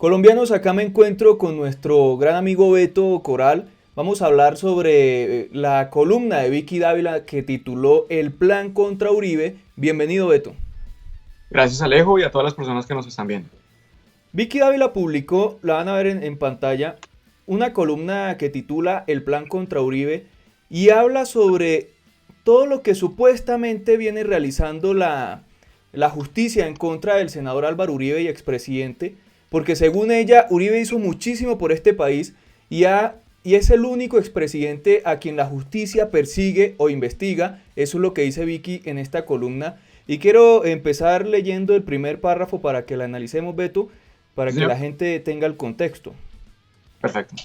Colombianos, acá me encuentro con nuestro gran amigo Beto Coral. Vamos a hablar sobre la columna de Vicky Dávila que tituló El plan contra Uribe. Bienvenido, Beto. Gracias, Alejo, y a todas las personas que nos están viendo. Vicky Dávila publicó, la van a ver en pantalla, una columna que titula El plan contra Uribe y habla sobre todo lo que supuestamente viene realizando la justicia en contra del senador Álvaro Uribe y expresidente, porque según ella, Uribe hizo muchísimo por este país y es el único expresidente a quien la justicia persigue o investiga. Eso es lo que dice Vicky en esta columna. Y quiero empezar leyendo el primer párrafo para que la analicemos, Beto, para ¿Sí, que la señor? gente tenga el contexto. Perfecto.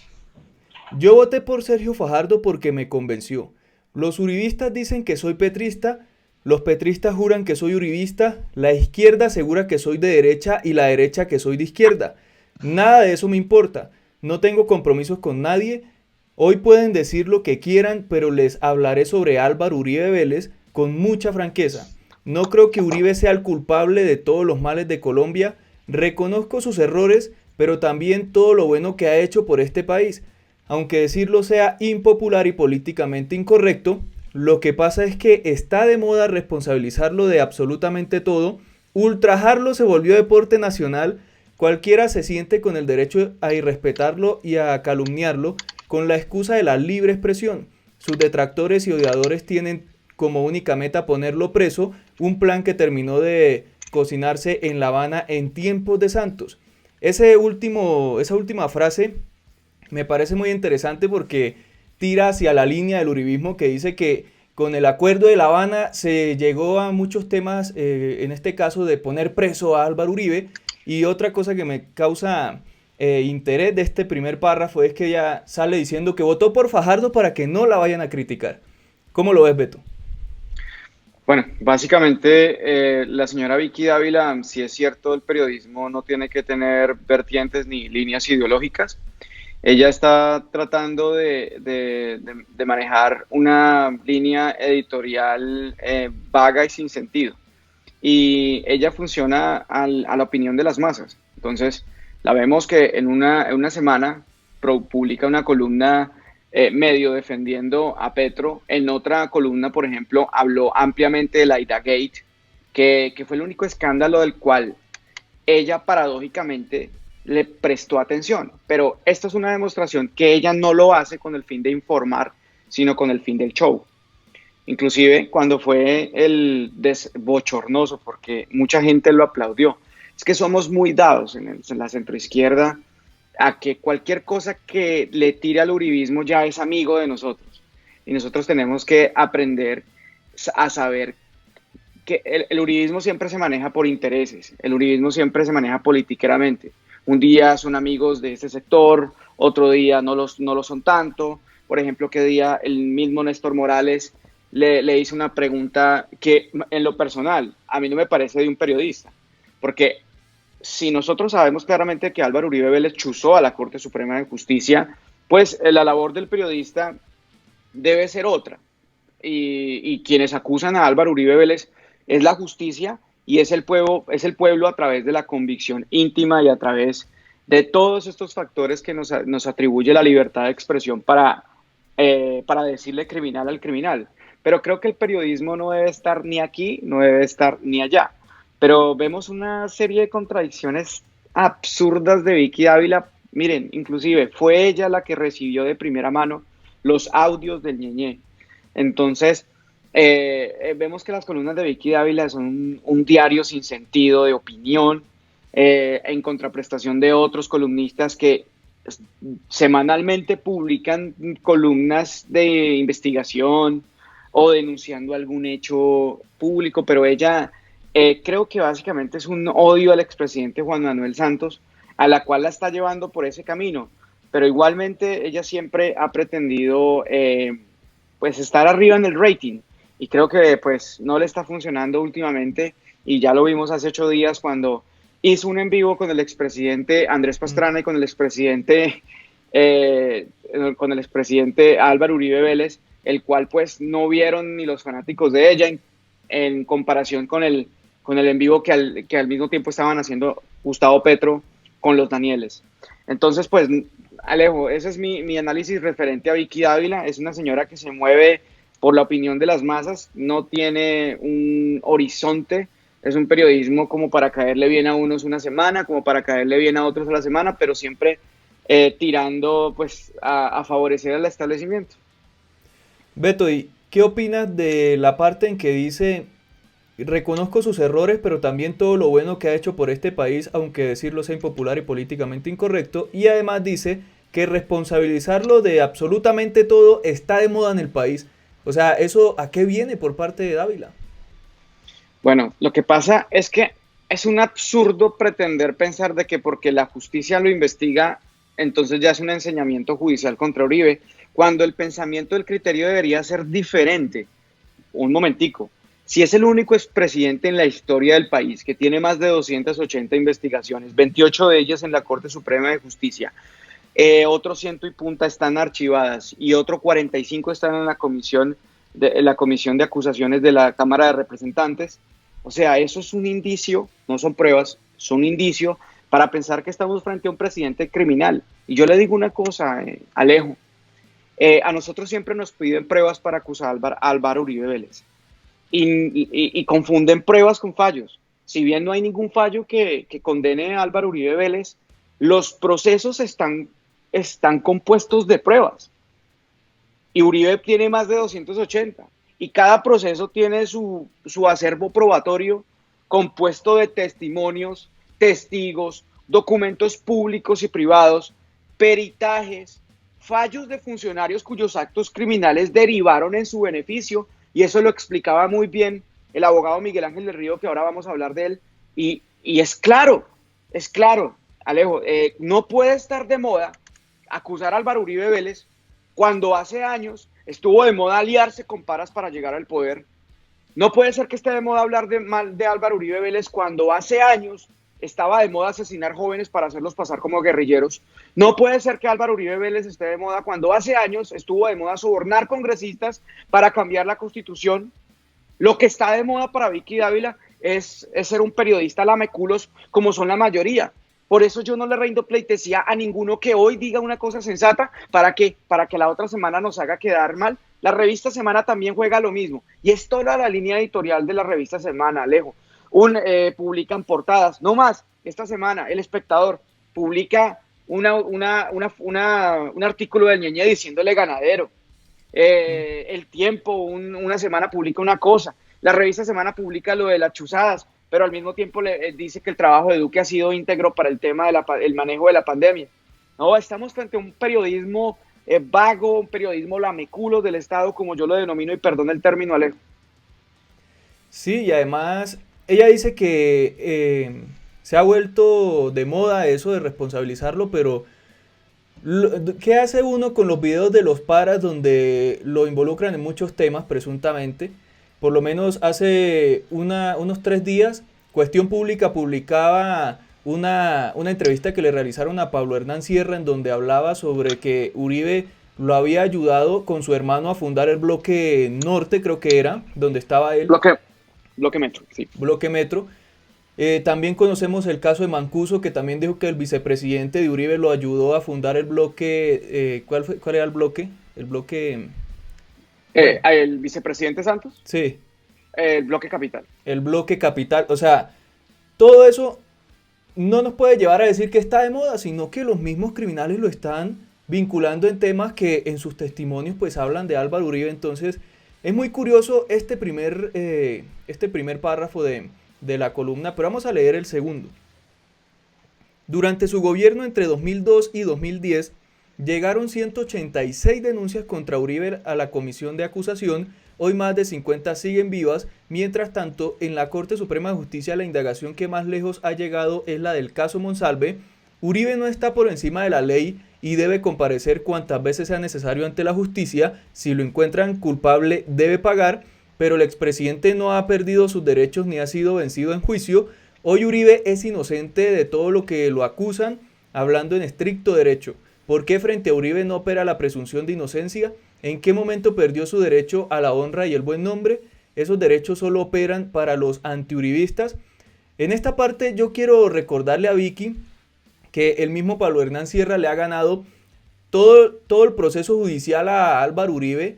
Yo voté por Sergio Fajardo porque me convenció. Los uribistas dicen que soy petrista, los petristas juran que soy uribista, la izquierda asegura que soy de derecha y la derecha que soy de izquierda. Nada de eso me importa. No tengo compromisos con nadie. Hoy pueden decir lo que quieran, pero les hablaré sobre Álvaro Uribe Vélez con mucha franqueza. No creo que Uribe sea el culpable de todos los males de Colombia. Reconozco sus errores, pero también todo lo bueno que ha hecho por este país. Aunque decirlo sea impopular y políticamente incorrecto, lo que pasa es que está de moda responsabilizarlo de absolutamente todo. Ultrajarlo se volvió deporte nacional. Cualquiera se siente con el derecho a irrespetarlo y a calumniarlo con la excusa de la libre expresión. Sus detractores y odiadores tienen como única meta ponerlo preso, un plan que terminó de cocinarse en La Habana en tiempos de Santos. Esa última frase me parece muy interesante porque tira hacia la línea del uribismo que dice que con el acuerdo de La Habana se llegó a muchos temas, en este caso de poner preso a Álvaro Uribe. Y otra cosa que me causa interés de este primer párrafo es que ella sale diciendo que votó por Fajardo para que no la vayan a criticar. ¿Cómo lo ves, Beto? Bueno, básicamente la señora Vicky Dávila, si es cierto, el periodismo no tiene que tener vertientes ni líneas ideológicas. Ella está tratando de manejar una línea editorial vaga y sin sentido. Y ella funciona a la opinión de las masas. Entonces, la vemos que en una semana publica una columna medio defendiendo a Petro. En otra columna, por ejemplo, habló ampliamente de la Ida Gate, que fue el único escándalo del cual ella paradójicamente le prestó atención. Pero esta es una demostración que ella no lo hace con el fin de informar, sino con el fin del show. Inclusive cuando fue el bochornoso, porque mucha gente lo aplaudió. Es que somos muy dados en la centroizquierda a que cualquier cosa que le tire al uribismo ya es amigo de nosotros. Y nosotros tenemos que aprender a saber que el uribismo siempre se maneja por intereses, el uribismo siempre se maneja politiqueramente. Un día son amigos de este sector, otro día no lo son tanto. Por ejemplo, que día el mismo Néstor Morales le hice una pregunta que en lo personal a mí no me parece de un periodista, porque si nosotros sabemos claramente que Álvaro Uribe Vélez chuzó a la Corte Suprema de Justicia, pues la labor del periodista debe ser otra. Y quienes acusan a Álvaro Uribe Vélez es la justicia y es el pueblo a través de la convicción íntima y a través de todos estos factores que nos atribuye la libertad de expresión para decirle criminal al criminal. Pero creo que el periodismo no debe estar ni aquí, no debe estar ni allá. Pero vemos una serie de contradicciones absurdas de Vicky Dávila. Miren, inclusive fue ella la que recibió de primera mano los audios del Ñeñé. Entonces, vemos que las columnas de Vicky Dávila son un diario sin sentido de opinión, en contraprestación de otros columnistas que semanalmente publican columnas de investigación o denunciando algún hecho público, pero ella creo que básicamente es un odio al expresidente Juan Manuel Santos, a la cual la está llevando por ese camino, pero igualmente ella siempre ha pretendido pues estar arriba en el rating y creo que pues no le está funcionando últimamente y ya lo vimos hace 8 días cuando hizo un en vivo con el expresidente Andrés Pastrana y eh, con el expresidente Álvaro Uribe Vélez, el cual pues no vieron ni los fanáticos de ella en comparación con el en vivo que al mismo tiempo estaban haciendo Gustavo Petro con los Danieles. Entonces, pues, Alejo, ese es mi análisis referente a Vicky Dávila. Es una señora que se mueve por la opinión de las masas, no tiene un horizonte, es un periodismo como para caerle bien a unos una semana, como para caerle bien a otros a la semana, pero siempre tirando pues a favorecer al establecimiento. Beto, ¿y qué opinas de la parte en que dice, reconozco sus errores, pero también todo lo bueno que ha hecho por este país, aunque decirlo sea impopular y políticamente incorrecto? Y además dice que responsabilizarlo de absolutamente todo está de moda en el país. O sea, ¿eso a qué viene por parte de Dávila? Bueno, lo que pasa es que es un absurdo pretender pensar de que porque la justicia lo investiga, entonces ya es un enseñamiento judicial contra Uribe, cuando el pensamiento del criterio debería ser diferente. Un momentico. Si es el único expresidente en la historia del país que tiene más de 280 investigaciones, 28 de ellas en la Corte Suprema de Justicia, otros ciento y punta están archivadas y otros 45 están en la comisión de acusaciones de la Cámara de Representantes. O sea, eso es un indicio, no son pruebas, son un indicio para pensar que estamos frente a un presidente criminal. Y yo le digo una cosa, Alejo, a nosotros siempre nos piden pruebas para acusar a Álvaro Uribe Vélez y confunden pruebas con fallos. Si bien no hay ningún fallo que condene a Álvaro Uribe Vélez, los procesos están compuestos de pruebas. Y Uribe tiene más de 280. Y cada proceso tiene su acervo probatorio compuesto de testimonios, testigos, documentos públicos y privados, peritajes, fallos de funcionarios cuyos actos criminales derivaron en su beneficio, y eso lo explicaba muy bien el abogado Miguel Ángel del Río, que ahora vamos a hablar de él, y es claro, Alejo, no puede estar de moda acusar a Álvaro Uribe Vélez cuando hace años estuvo de moda aliarse con paras para llegar al poder. No puede ser que esté de moda hablar mal de Álvaro Uribe Vélez cuando hace años estaba de moda asesinar jóvenes para hacerlos pasar como guerrilleros. No puede ser que Álvaro Uribe Vélez esté de moda cuando hace años estuvo de moda sobornar congresistas para cambiar la Constitución. Lo que está de moda para Vicky Dávila es ser un periodista lameculos como son la mayoría. Por eso yo no le rindo pleitesía a ninguno que hoy diga una cosa sensata. ¿Para qué? Para que la otra semana nos haga quedar mal. La revista Semana también juega lo mismo. Y es toda la línea editorial de la revista Semana, Alejo. Publican portadas. No más, esta semana El Espectador publica un artículo del Ñeñe diciéndole ganadero. El Tiempo una semana publica una cosa. La revista Semana publica lo de las chuzadas, pero al mismo tiempo dice que el trabajo de Duque ha sido íntegro para el tema del manejo de la pandemia. No, estamos frente a un periodismo vago, un periodismo lameculo del Estado, como yo lo denomino, y perdón el término, Alejo. Sí, y además ella dice que se ha vuelto de moda eso de responsabilizarlo, pero ¿qué hace uno con los videos de los paras donde lo involucran en muchos temas, presuntamente? Por lo menos hace unos 3 días, Cuestión Pública publicaba una entrevista que le realizaron a Pablo Hernán Sierra en donde hablaba sobre que Uribe lo había ayudado con su hermano a fundar el Bloque Norte, creo que era, donde estaba él. Bloque Metro, sí. Bloque Metro. También conocemos el caso de Mancuso, que también dijo que el vicepresidente de Uribe lo ayudó a fundar el bloque. ¿Cuál era el bloque? El bloque. Bueno, ¿El vicepresidente Santos? sí, El Bloque Capital. el bloque capital. O sea, todo eso no nos puede llevar a decir que está de moda, sino que los mismos criminales lo están vinculando en temas que en sus testimonios pues hablan de Álvaro Uribe. Entonces, es muy curioso este primer párrafo de la columna, pero vamos a leer el segundo. Durante su gobierno entre 2002 y 2010, llegaron 186 denuncias contra Uribe a la comisión de acusación. Hoy más de 50 siguen vivas. Mientras tanto, en la Corte Suprema de Justicia la indagación que más lejos ha llegado es la del caso Monsalve. Uribe no está por encima de la ley y debe comparecer cuantas veces sea necesario ante la justicia. Si lo encuentran culpable, debe pagar, pero el expresidente no ha perdido sus derechos ni ha sido vencido en juicio. Hoy Uribe es inocente de todo lo que lo acusan, hablando en estricto derecho. ¿Por qué frente a Uribe no opera la presunción de inocencia? ¿En qué momento perdió su derecho a la honra y el buen nombre? Esos derechos solo operan para los antiuribistas. En esta parte yo quiero recordarle a Vicky que el mismo Pablo Hernán Sierra le ha ganado todo el proceso judicial a Álvaro Uribe,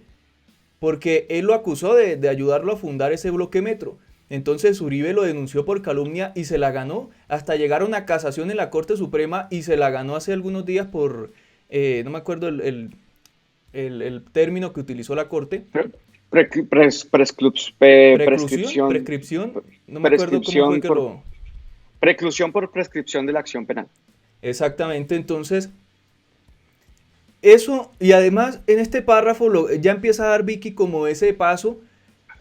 porque él lo acusó de ayudarlo a fundar ese bloque Metro. Entonces Uribe lo denunció por calumnia y se la ganó, hasta llegar a una casación en la Corte Suprema y se la ganó hace algunos días por, no me acuerdo el término que utilizó la Corte. Prescripción, no me acuerdo cómo fue que lo... Preclusión por prescripción de la acción penal. Exactamente, entonces... Eso, y además en este párrafo ya empieza a dar Vicky como ese paso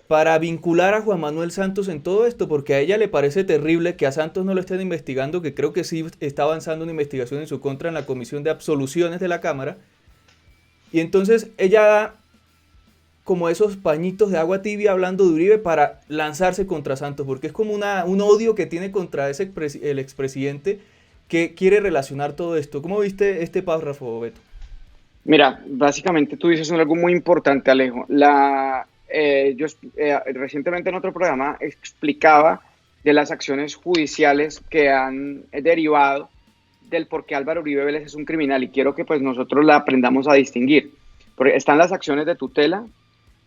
para vincular a Juan Manuel Santos en todo esto, porque a ella le parece terrible que a Santos no lo estén investigando, que creo que sí está avanzando una investigación en su contra en la Comisión de Absoluciones de la Cámara, y entonces ella da como esos pañitos de agua tibia hablando de Uribe para lanzarse contra Santos, porque es como un odio que tiene contra el expresidente que quiere relacionar todo esto. ¿Cómo viste este párrafo, Beto? Mira, básicamente tú dices algo muy importante, Alejo. Yo recientemente en otro programa explicaba de las acciones judiciales que han derivado del por qué Álvaro Uribe Vélez es un criminal, y quiero que pues nosotros la aprendamos a distinguir. Porque están las acciones de tutela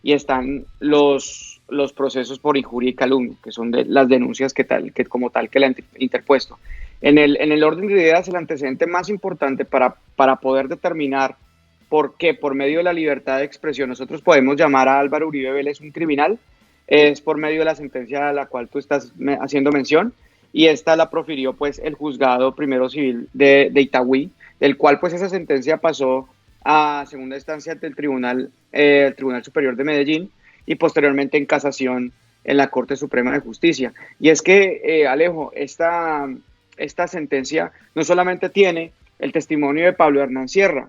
y están los procesos por injuria y calumnia, que son de las denuncias que como tal que le han interpuesto. En el orden de ideas, el antecedente más importante para poder determinar por qué, por medio de la libertad de expresión, nosotros podemos llamar a Álvaro Uribe Vélez un criminal, es por medio de la sentencia a la cual tú estás haciendo mención, y esta la profirió pues el juzgado primero civil de Itagüí, del cual pues esa sentencia pasó a segunda instancia ante el Tribunal Superior de Medellín y posteriormente en casación en la Corte Suprema de Justicia. Y es que, Alejo, esta sentencia no solamente tiene el testimonio de Pablo Hernán Sierra,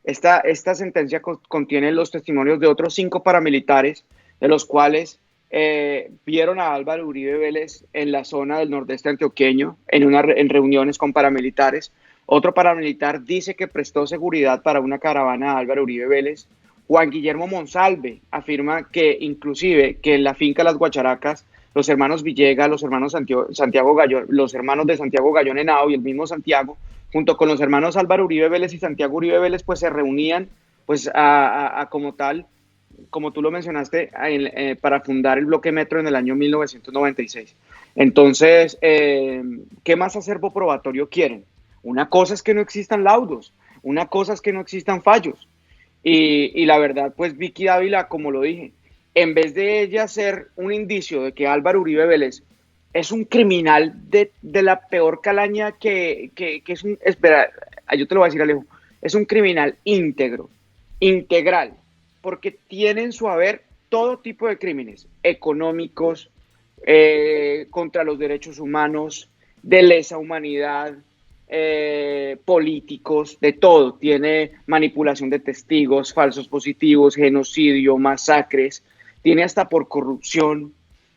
esta sentencia contiene los testimonios de otros 5 paramilitares, de los cuales vieron a Álvaro Uribe Vélez en la zona del nordeste antioqueño, en reuniones con paramilitares. Otro paramilitar dice que prestó seguridad para una caravana a Álvaro Uribe Vélez. Juan Guillermo Monsalve afirma que inclusive que en la finca Las Guacharacas, los hermanos Villegas, los hermanos Santiago Gallón, los hermanos de Santiago Gallón Henao y el mismo Santiago, junto con los hermanos Álvaro Uribe Vélez y Santiago Uribe Vélez, pues se reunían pues como tal, como tú lo mencionaste, para fundar el bloque Metro en el año 1996. Entonces, ¿qué más acervo probatorio quieren? Una cosa es que no existan laudos, una cosa es que no existan fallos. Y la verdad, pues Vicky Dávila, como lo dije, en vez de ella ser un indicio de que Álvaro Uribe Vélez es un criminal de la peor calaña que es un... Espera, yo te lo voy a decir, Alejo. Es un criminal íntegro, integral, porque tiene en su haber todo tipo de crímenes económicos, contra los derechos humanos, de lesa humanidad, políticos, de todo. Tiene manipulación de testigos, falsos positivos, genocidio, masacres, tiene hasta por corrupción.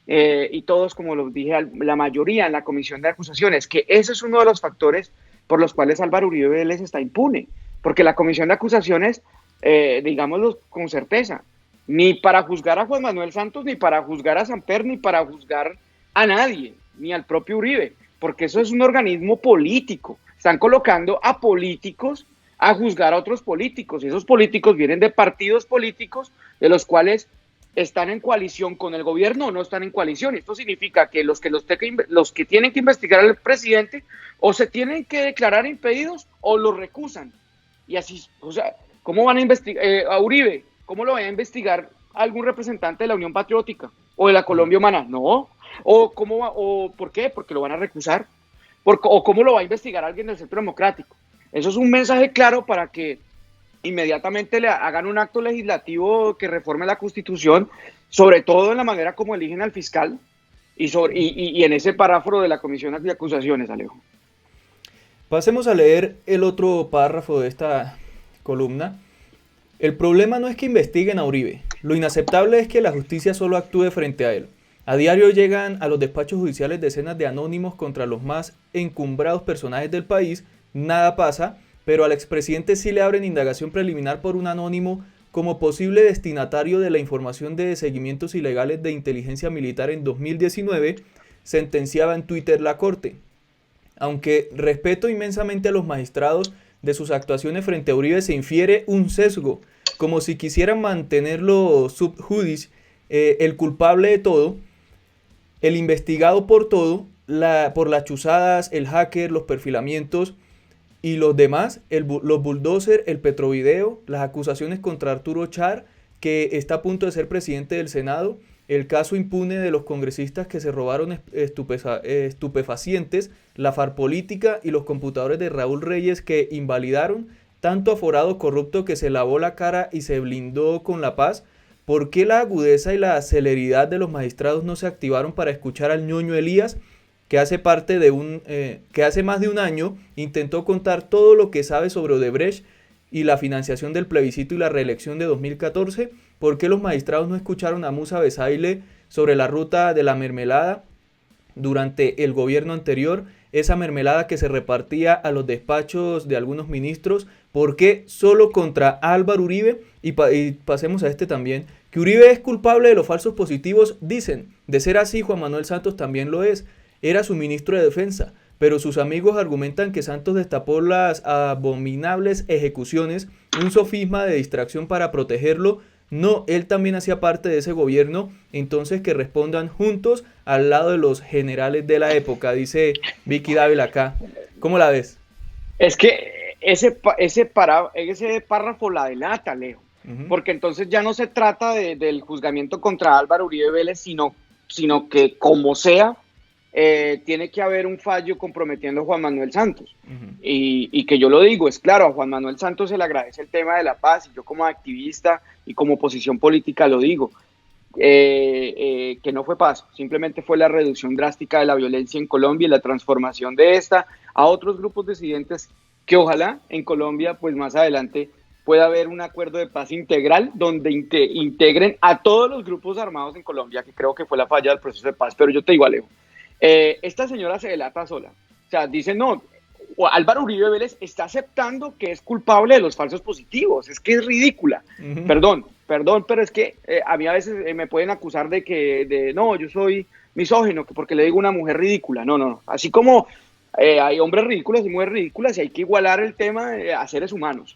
Y todos, como los dije, la mayoría en la comisión de acusaciones, que ese es uno de los factores por los cuales Álvaro Uribe Vélez está impune, porque la comisión de acusaciones, digámoslo con certeza, ni para juzgar a Juan Manuel Santos, ni para juzgar a Samper, ni para juzgar a nadie, ni al propio Uribe, porque eso es un organismo político. Están colocando a políticos a juzgar a otros políticos, y esos políticos vienen de partidos políticos de los cuales están en coalición con el gobierno o no están en coalición. Esto significa que los que tienen que investigar al presidente o se tienen que declarar impedidos o lo recusan. Y así, o sea, ¿cómo van a investigar a Uribe? ¿Cómo lo va a investigar algún representante de la Unión Patriótica o de la Colombia Humana? No. ¿O por qué? Porque lo van a recusar. ¿O cómo lo va a investigar alguien del Centro Democrático? Eso es un mensaje claro para que inmediatamente le hagan un acto legislativo que reforme la Constitución, sobre todo en la manera como eligen al fiscal y en ese párrafo de la Comisión de Acusaciones, Alejo. Pasemos a leer el otro párrafo de esta columna. El problema no es que investiguen a Uribe, lo inaceptable es que la justicia solo actúe frente a él. A diario llegan a los despachos judiciales decenas de anónimos contra los más encumbrados personajes del país, nada pasa, pero al expresidente sí le abren indagación preliminar por un anónimo como posible destinatario de la información de seguimientos ilegales de inteligencia militar en 2019, sentenciaba en Twitter la Corte. aunque respeto inmensamente a los magistrados, de sus actuaciones frente a Uribe se infiere un sesgo, como si quisieran mantenerlo sub judice, el culpable de todo, el investigado por todo, por las chuzadas, el hacker, los perfilamientos y los demás, los bulldozer, el petrovideo, las acusaciones contra Arturo Char, que está a punto de ser presidente del Senado, el caso impune de los congresistas que se robaron estupefacientes, la farpolítica y los computadores de Raúl Reyes que invalidaron, tanto aforado corrupto que se lavó la cara y se blindó con la paz. ¿Por qué la agudeza y la celeridad de los magistrados no se activaron para escuchar al ñoño Elías, que hace más de un año intentó contar todo lo que sabe sobre Odebrecht y la financiación del plebiscito y la reelección de 2014? ¿Por qué los magistrados no escucharon a Musa Besaile sobre la ruta de la mermelada durante el gobierno anterior? Esa mermelada que se repartía a los despachos de algunos ministros. ¿Por qué solo contra Álvaro Uribe? Y pasemos a este también. Que Uribe es culpable de los falsos positivos, dicen. De ser así, Juan Manuel Santos también lo es. Era su ministro de Defensa. Pero sus amigos argumentan que Santos destapó las abominables ejecuciones, un sofisma de distracción para protegerlo. No, él también hacía parte de ese gobierno, entonces que respondan juntos al lado de los generales de la época, dice Vicky Dávila acá. ¿Cómo la ves? Es que ese párrafo la delata, Alejo, porque entonces ya no se trata del juzgamiento contra Álvaro Uribe Vélez, sino que como sea, tiene que haber un fallo comprometiendo a Juan Manuel Santos. Y que yo lo digo, es claro, a Juan Manuel Santos se le agradece el tema de la paz, y yo como activista y como posición política lo digo, que no fue paz, simplemente fue la reducción drástica de la violencia en Colombia y la transformación de esta a otros grupos disidentes que ojalá en Colombia pues más adelante pueda haber un acuerdo de paz integral donde integren a todos los grupos armados en Colombia, que creo que fue la falla del proceso de paz. Pero yo te digo, Alejo, esta señora se delata sola, o sea, dice no, Álvaro Uribe Vélez está aceptando que es culpable de los falsos positivos, es que es ridícula. Perdón, pero es que a mí a veces me pueden acusar de no, yo soy misógino, que porque le digo una mujer ridícula. No, así como hay hombres ridículos y mujeres ridículas, y hay que igualar el tema a seres humanos.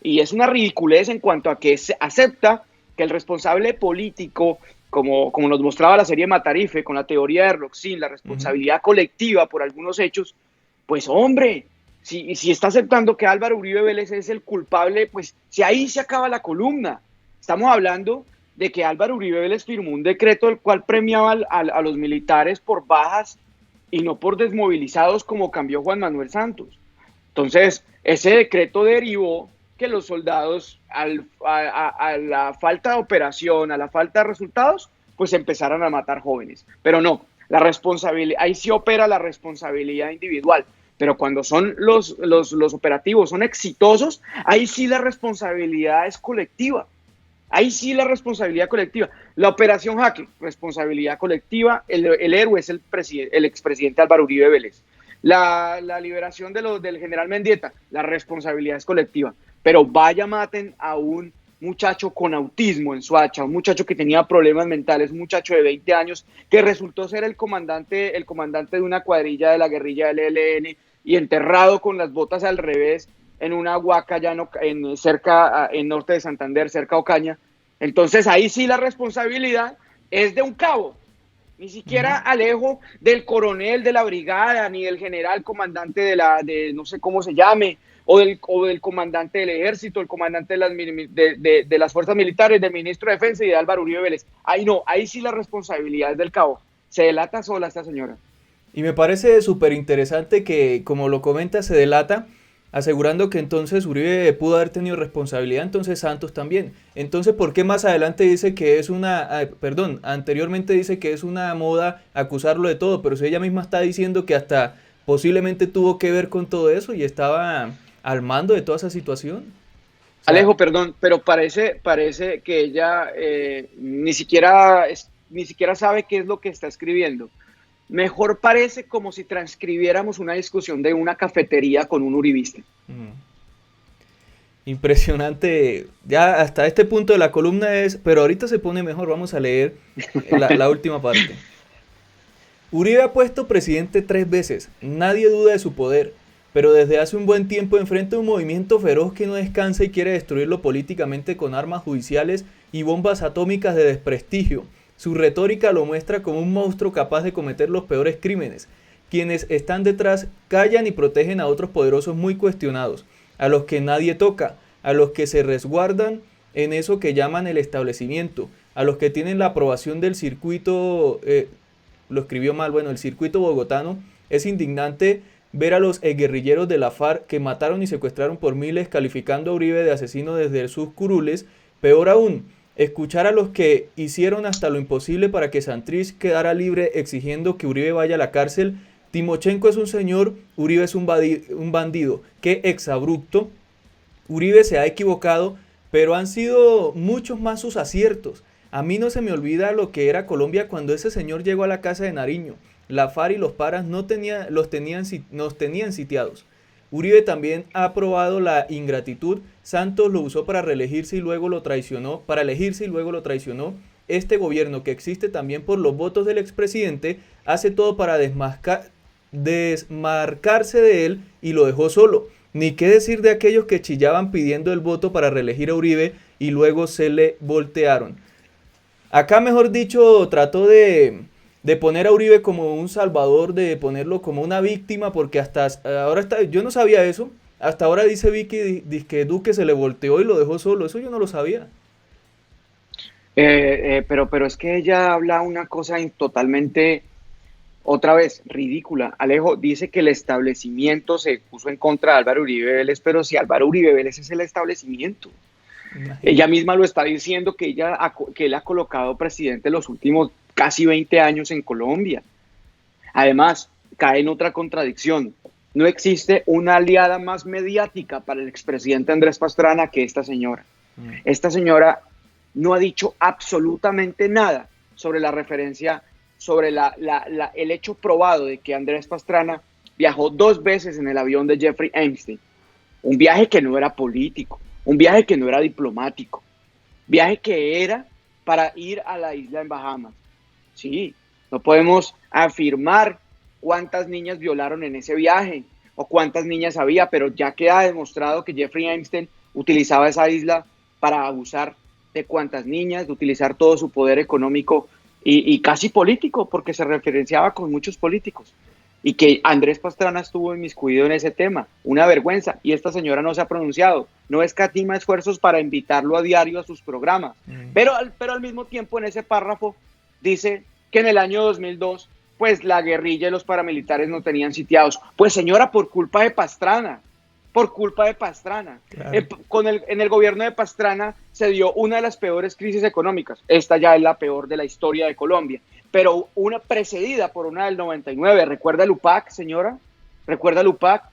Y es una ridiculez en cuanto a que se acepta que el responsable político, como nos mostraba la serie Matarife, con la teoría de Roxin, la responsabilidad colectiva por algunos hechos, pues hombre, si está aceptando que Álvaro Uribe Vélez es el culpable, pues si ahí se acaba la columna. Estamos hablando de que Álvaro Uribe Vélez firmó un decreto el cual premiaba a los militares por bajas y no por desmovilizados como cambió Juan Manuel Santos. Entonces, ese decreto derivó que los soldados a la falta de operación, a la falta de resultados, pues empezaran a matar jóvenes. Pero no, la responsabilidad, ahí sí opera la responsabilidad individual, pero cuando son los operativos son exitosos, ahí sí la responsabilidad es colectiva. Ahí sí la responsabilidad colectiva. La operación Jaque, responsabilidad colectiva, el héroe es el expresidente Álvaro Uribe Vélez. La liberación del general Mendieta, la responsabilidad es colectiva. Pero vaya maten a un muchacho con autismo en Soacha, un muchacho que tenía problemas mentales, un muchacho de 20 años que resultó ser el comandante de una cuadrilla de la guerrilla del ELN y enterrado con las botas al revés en una huaca llano, en norte de Santander, cerca de Ocaña. Entonces ahí sí la responsabilidad es de un cabo, ni siquiera Alejo del coronel de la brigada, ni del general comandante de no sé cómo se llame, o del comandante del ejército, el comandante de las fuerzas militares, del ministro de Defensa y de Álvaro Uribe Vélez. Ahí no, ahí sí la responsabilidad es del cabo. Se delata sola esta señora. Y me parece súper interesante que, como lo comenta, se delata, asegurando que entonces Uribe pudo haber tenido responsabilidad, entonces Santos también. Entonces, ¿por qué más adelante dice que es anteriormente dice que es una moda acusarlo de todo? Pero si ella misma está diciendo que hasta posiblemente tuvo que ver con todo eso y estaba al mando de toda esa situación. O sea, Alejo, perdón, pero parece que ella ni siquiera sabe qué es lo que está escribiendo. Mejor parece como si transcribiéramos una discusión de una cafetería con un uribista. Impresionante. Ya hasta este punto de la columna pero ahorita se pone mejor. Vamos a leer la última parte. Uribe ha puesto presidente 3 veces, nadie duda de su poder, pero desde hace un buen tiempo enfrenta un movimiento feroz que no descansa y quiere destruirlo políticamente con armas judiciales y bombas atómicas de desprestigio. Su retórica lo muestra como un monstruo capaz de cometer los peores crímenes. Quienes están detrás callan y protegen a otros poderosos muy cuestionados, a los que nadie toca, a los que se resguardan en eso que llaman el establecimiento, a los que tienen la aprobación del circuito, lo escribió mal, bueno, el circuito bogotano. Es indignante ver a los guerrilleros de la FARC que mataron y secuestraron por miles, calificando a Uribe de asesino desde sus curules. Peor aún, escuchar a los que hicieron hasta lo imposible para que Santrich quedara libre exigiendo que Uribe vaya a la cárcel. Timochenko es un señor, Uribe es un bandido. ¡Qué exabrupto! Uribe se ha equivocado, pero han sido muchos más sus aciertos. A mí no se me olvida lo que era Colombia cuando ese señor llegó a la casa de Nariño. La FARC y los paras nos tenían sitiados. Uribe también ha aprobado la ingratitud. Santos lo usó para reelegirse y luego lo traicionó. Este gobierno, que existe también por los votos del expresidente, hace todo para desmarcarse de él y lo dejó solo. Ni qué decir de aquellos que chillaban pidiendo el voto para reelegir a Uribe y luego se le voltearon. Acá, mejor dicho, trató de poner a Uribe como un salvador, de ponerlo como una víctima, porque hasta ahora yo no sabía eso. Hasta ahora dice Vicky que Duque se le volteó y lo dejó solo. Eso yo no lo sabía. Pero es que ella habla una cosa totalmente, otra vez, ridícula. Alejo dice que el establecimiento se puso en contra de Álvaro Uribe Vélez, pero si Álvaro Uribe Vélez es el establecimiento. Imagínate. Ella misma lo está diciendo, que él ha colocado presidente los últimos casi 20 años en Colombia. Además, cae en otra contradicción. No existe una aliada más mediática para el expresidente Andrés Pastrana que esta señora. Esta señora no ha dicho absolutamente nada sobre la referencia, sobre el hecho probado de que Andrés Pastrana viajó 2 veces en el avión de Jeffrey Epstein. Un viaje que no era político, un viaje que no era diplomático, viaje que era para ir a la isla en Bahamas. Sí, no podemos afirmar cuántas niñas violaron en ese viaje o cuántas niñas había, pero ya queda demostrado que Jeffrey Epstein utilizaba esa isla para abusar de cuántas niñas, de utilizar todo su poder económico y casi político, porque se referenciaba con muchos políticos. Y que Andrés Pastrana estuvo inmiscuido en ese tema. Una vergüenza. Y esta señora no se ha pronunciado. No escatima esfuerzos para invitarlo a diario a sus programas. Pero al mismo tiempo, en ese párrafo, dice que en el año 2002, pues la guerrilla y los paramilitares no tenían sitiados. Pues señora, por culpa de Pastrana. Por culpa de Pastrana. Claro. En el gobierno de Pastrana se dio una de las peores crisis económicas. Esta ya es la peor de la historia de Colombia. Pero una precedida por una del 99. ¿Recuerda el UPAC, señora? ¿Recuerda el UPAC?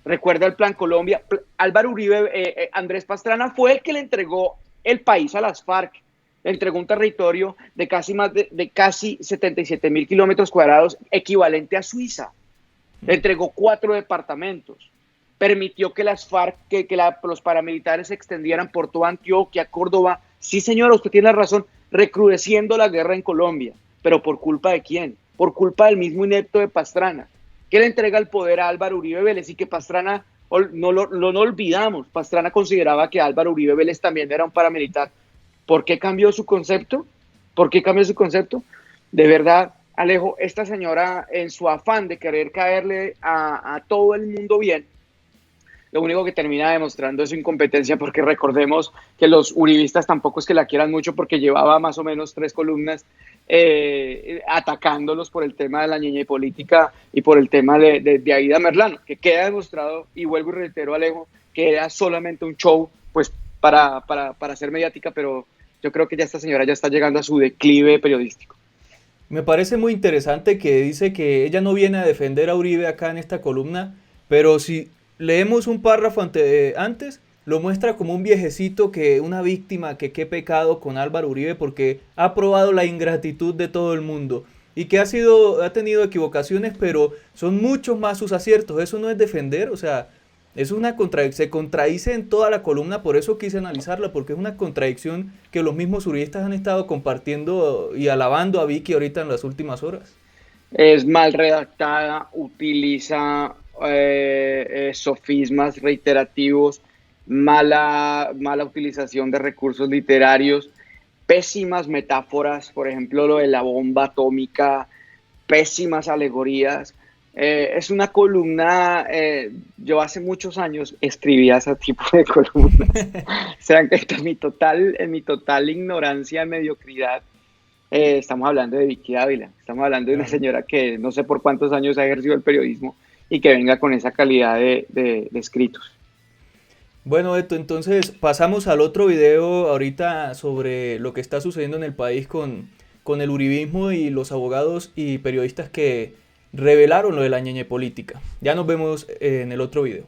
¿Recuerda el Plan Colombia? Álvaro Uribe, Andrés Pastrana fue el que le entregó el país a las FARC. Le entregó un territorio de casi 77.000 kilómetros cuadrados, equivalente a Suiza. Le entregó 4 departamentos. Permitió que las FARC, los paramilitares se extendieran por toda Antioquia, Córdoba. Sí, señora, usted tiene la razón, recrudeciendo la guerra en Colombia. ¿Pero por culpa de quién? Por culpa del mismo inepto de Pastrana, que le entrega el poder a Álvaro Uribe Vélez y que Pastrana, no olvidamos, Pastrana consideraba que Álvaro Uribe Vélez también era un paramilitar. ¿Por qué cambió su concepto? ¿Por qué cambió su concepto? De verdad, Alejo, esta señora, en su afán de querer caerle a todo el mundo bien, lo único que termina demostrando es su incompetencia, porque recordemos que los uribistas tampoco es que la quieran mucho, porque llevaba más o menos 3 columnas atacándolos por el tema de la ñeñe política y por el tema de Aida Merlano, que queda demostrado, y vuelvo y reitero, Alejo, que era solamente un show pues para ser mediática, pero yo creo que ya esta señora ya está llegando a su declive periodístico. Me parece muy interesante que dice que ella no viene a defender a Uribe acá en esta columna, pero si leemos un párrafo antes, lo muestra como un viejecito, que una víctima, que qué pecado con Álvaro Uribe porque ha probado la ingratitud de todo el mundo y que ha tenido equivocaciones, pero son muchos más sus aciertos. Eso no es defender, o sea, es se contradice en toda la columna, por eso quise analizarla, porque es una contradicción que los mismos uribistas han estado compartiendo y alabando a Vicky ahorita en las últimas horas. Es mal redactada, utiliza sofismas reiterativos, mala utilización de recursos literarios, pésimas metáforas, por ejemplo, lo de la bomba atómica, pésimas alegorías. Es una columna, yo hace muchos años escribía ese tipo de columnas. O sea, que en mi total ignorancia, mediocridad, estamos hablando de Vicky Dávila, estamos hablando de una Claro. señora que no sé por cuántos años ha ejercido el periodismo y que venga con esa calidad de escritos. Bueno, Beto, entonces pasamos al otro video ahorita sobre lo que está sucediendo en el país con el uribismo y los abogados y periodistas que revelaron lo de la ñeñe política. Ya nos vemos en el otro video.